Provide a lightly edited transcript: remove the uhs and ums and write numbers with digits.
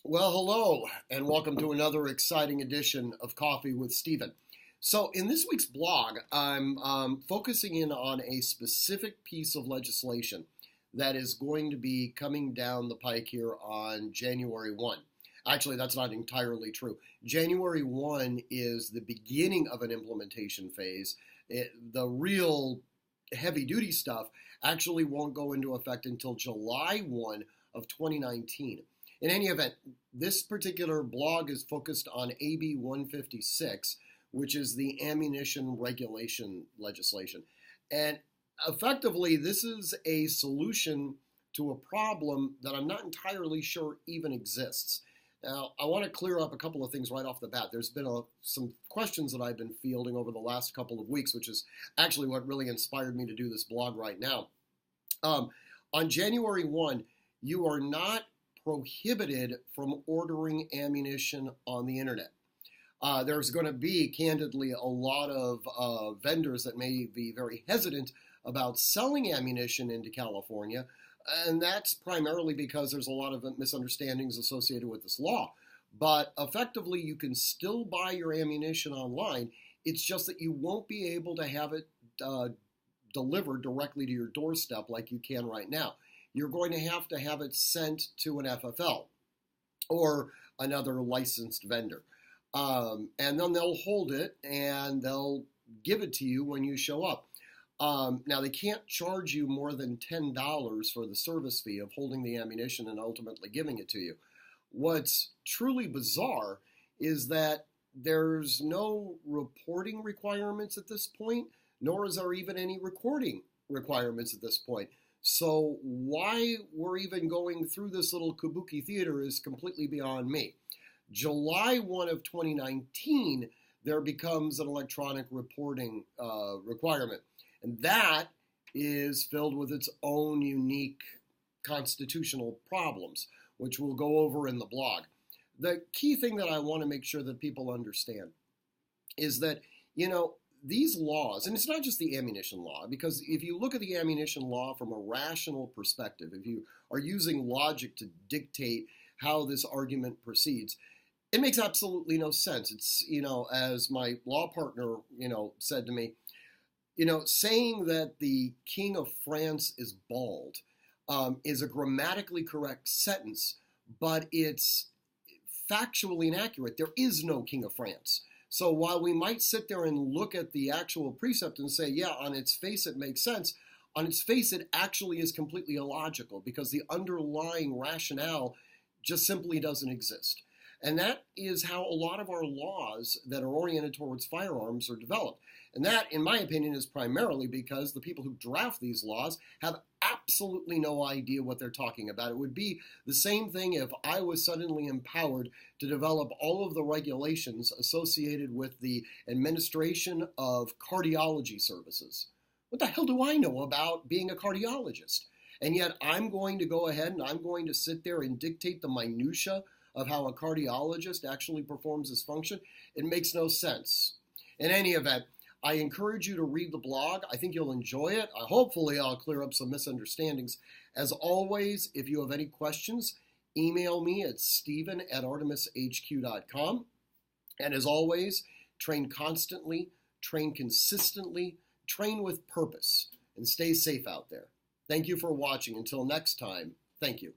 Well, hello, and welcome to another exciting edition of Coffee with Stephen. So, in this week's blog, I'm focusing in on a specific piece of legislation that is going to be coming down the pike here on January 1. Actually, that's not entirely true. January 1 is the beginning of an implementation phase. The real heavy duty stuff actually won't go into effect until July 1 of 2019. In any event, this particular blog is focused on AB 156, which is the ammunition regulation legislation. And effectively, this is a solution to a problem that I'm not entirely sure even exists. Now, I want to clear up a couple of things right off the bat. There's been some questions that I've been fielding over the last couple of weeks, which is actually what really inspired me to do this blog right now. On January 1, you are not prohibited from ordering ammunition on the internet. There's going to be, candidly, a lot of vendors that may be very hesitant about selling ammunition into California, and that's primarily because there's a lot of misunderstandings associated with this law. But effectively, you can still buy your ammunition online. It's just that you won't be able to have it delivered directly to your doorstep like you can right now. You're going to have it sent to an FFL or another licensed vendor. And then they'll hold it and they'll give it to you when you show up. Now, they can't charge you more than $10 for the service fee of holding the ammunition and ultimately giving it to you. What's truly bizarre is that there's no reporting requirements at this point, nor is there even any recording requirements at this point. So why we're even going through this little kabuki theater is completely beyond me. July 1 of 2019, there becomes an electronic reporting requirement. And that is filled with its own unique constitutional problems, which we'll go over in the blog. The key thing that I want to make sure that people understand is that, these laws, and it's not just the ammunition law, because if you look at the ammunition law from a rational perspective, if you are using logic to dictate how this argument proceeds, it makes absolutely no sense. It's, as my law partner, said to me, saying that the King of France is bald is a grammatically correct sentence, but it's factually inaccurate. There is no King of France. So while we might sit there and look at the actual precept and say, yeah, on its face it makes sense, on its face it actually is completely illogical because the underlying rationale just simply doesn't exist. And that is how a lot of our laws that are oriented towards firearms are developed. And that, in my opinion, is primarily because the people who draft these laws have absolutely no idea what they're talking about. It would be the same thing if I was suddenly empowered to develop all of the regulations associated with the administration of cardiology services. What the hell do I know about being a cardiologist? And yet I'm going to go ahead and I'm going to sit there and dictate the minutia of how a cardiologist actually performs this function. It makes no sense. In any event, I encourage you to read the blog. I think you'll enjoy it. Hopefully, I'll clear up some misunderstandings. As always, if you have any questions, email me at stephen@artemishq.com. And as always, train constantly, train consistently, train with purpose, and stay safe out there. Thank you for watching. Until next time, thank you.